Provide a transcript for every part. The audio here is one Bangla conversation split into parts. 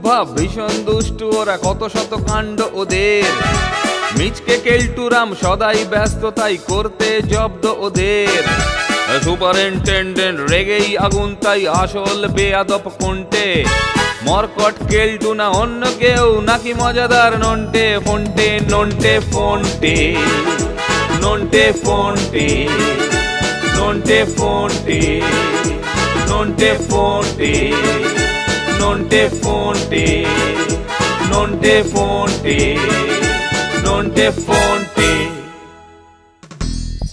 ভাব ভীষণ দুষ্টু ওরা, কত শত কাণ্ড ওদের। মিচকে কেলটুরাম সদাই ব্যস্ত, তাই করতে জব্দ ওদের। সুপারিনটেন্ডেন্ট রেগেই আগুন, তাই আসল বেয়াদব কোনটে। মরকট কেলটু না অন্য কেউ, নাকি মজাদার নন্টে ফোনটে। নন্টে ফোনটে, নন্টে ফোনটে, নন্টে ফোনটে, নন্টে ফোনটে, নন্টে ফোনটে, নন্টে ফোনটে, নন্টে ফোনটে।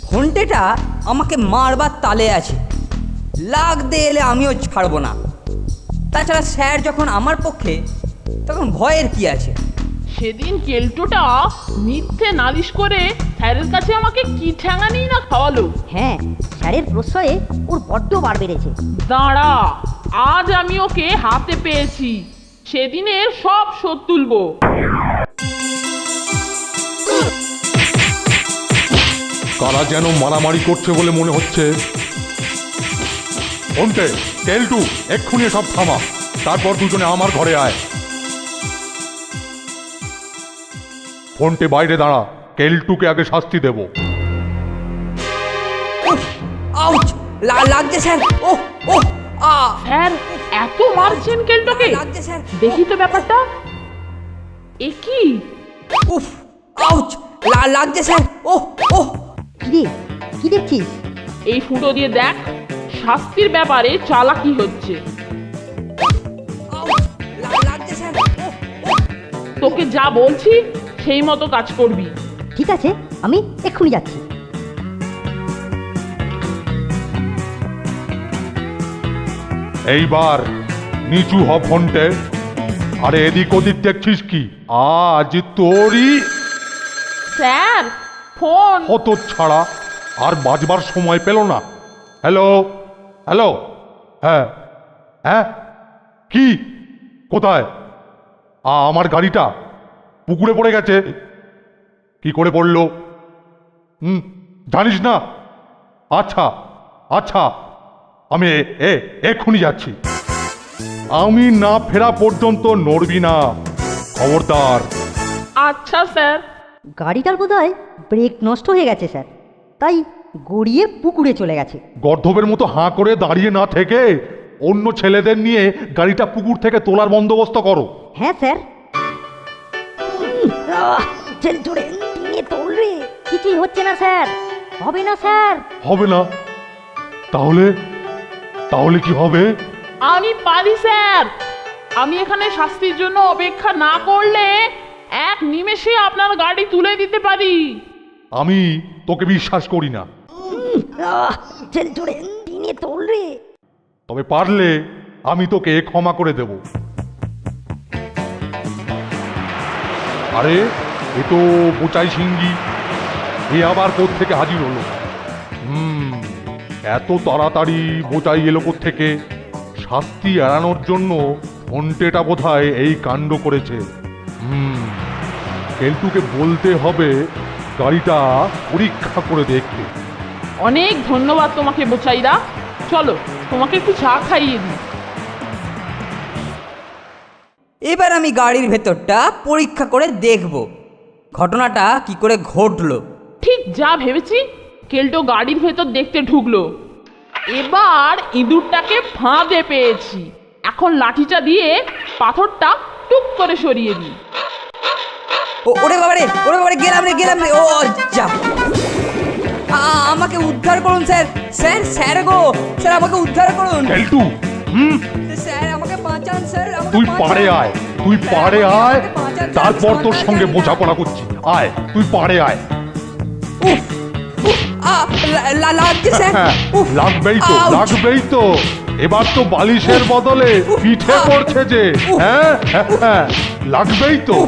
ফোনটেটা আমাকে মারবার তালে আছে, লাগতে এলে আমিও ছাড়বো না। তাছাড়া স্যার যখন আমার পক্ষে, তখন ভয়ের কি আছে? সেদিন কেলটুটা মিথ্যে নালিশ করে স্যারের কাছে আমাকে কি ঠ্যাঙানি না খাওয়ালো। হ্যাঁ, স্যারের প্রশ্রয়ে ওর বড্ড বার বেড়েছে। দাঁড়া, আজ আমি ওকে হাতে পেয়েছি, সেদিনের সব শোধ তুলবো। কারা যেন মারামারি করছে বলে মনে হচ্ছে। ফোনটে, কেলটু, এক্ষুনি সব থামা, তারপর দুজনে আমার ঘরে আয়। ফোনটে বাইরে দাঁড়া, কেলটুকে আগে শাস্তি দেব। আউচ! লাগছে স্যার। ওহ ওহ আ! স্যার এত মারছেন কেলটুকে? লাগছে স্যার। দেখি তো ব্যাপারটা। এ কি? উফ! আউচ! লাগছে স্যার। ওহ ওহ! কিরে, কি দেখছিস? এই ফুটো দিয়ে দেখ, শাস্তির ব্যাপারে চালাকি হচ্ছে। আউচ! লাগছে স্যার। ওহ ওহ! তোকে যা বলছি সেই মতো কাজ করবি। ঠিক আছে, আমি এক্ষুনি যাচ্ছি। এইবার নিচু হ ফোনটে। আরে এদিক ওদিক দেখছিস কি? আজ তোরই স্যার ফোন। হত ছাড়া আর বাজবার সময় পেল না। হ্যালো হ্যালো, হ্যাঁ হ্যাঁ, কি কোথায়? আমার গাড়িটা পুকুরে পড়ে গেছে। কি করে পড়লো? জানিস না? আচ্ছা আচ্ছা, আমি এক্ষুনি যাচ্ছি। আমি না ফেরা পর্যন্ত নড়বি না, খবরদার। আচ্ছা স্যার। গাড়িটার বোধহয় ব্রেক নষ্ট হয়ে গেছে স্যার, তাই গড়িয়ে পুকুরে চলে গেছে। গর্ধবের মতো হাঁ করে দাঁড়িয়ে না থেকে অন্য ছেলেদের নিয়ে গাড়িটা পুকুর থেকে তোলার বন্দোবস্ত করো। হ্যাঁ স্যার। কিছুই হচ্ছে না স্যার, হবে না স্যার। হবে না? তাহলে তাহলে কি হবে? আমি পারি স্যার। আমি এখানে শাস্তির জন্য অপেক্ষা না করলে এক নিমেষে আপনার গাড়ি তুলে দিতে পারি। আমি তোকে বিশ্বাস করি না। তবে পারলে আমি তোকে ক্ষমা করে দেব। আরে এ তো বোচাই সিংহি, এ আবার কোত্থেকে হাজির হলো? এত তাড়াতাড়ি বোচাই এলো কোত্থেকে? শাস্তি এড়ানোর জন্য ফোনটেটা বোধহয় এই কাণ্ড করেছে। কেলটুকে বলতে হবে গাড়িটা পরীক্ষা করে দেখতে। অনেক ধন্যবাদ তোমাকে বোচাইদা। চলো তোমাকে একটু চা খাইয়ে দিই। এবার আমি গাড়ির ভেতরটা পরীক্ষা করে দেখব ঘটনাটা কি করে ঘটলো। ঠিক যা ভেবেছি, কেলটো গাড়ির ভেতর দেখতে ঢুকলো। এবার ইঁদুরটাকে ফাঁদে পেয়েছি। এখন লাঠিটা দিয়ে পাথরটা টুক করে সরিয়ে দিই। ওরে বাবারে, ওরে বাবারে, গেলাম রে গেলাম রে। ও যা! আমাকে উদ্ধার করুন স্যার। স্যার স্যার গো, স্যার আমাকে উদ্ধার করুন। কেলটু, স্যার আমাকে বাঁচান স্যার। তুই পাড়ে আয়, তুই পাড়ে আয়, তারপর তোর সঙ্গে বোঝাপড়া করছি। আয়, তুই পাড়ে আয়। উফ! লাগছে স্যার। লাগবেই তো, লাগবেই তো। এবার তো বালিশের বদলে পিঠে পড়ছে যে। হ্যাঁ হ্যাঁ, লাগবেই তো।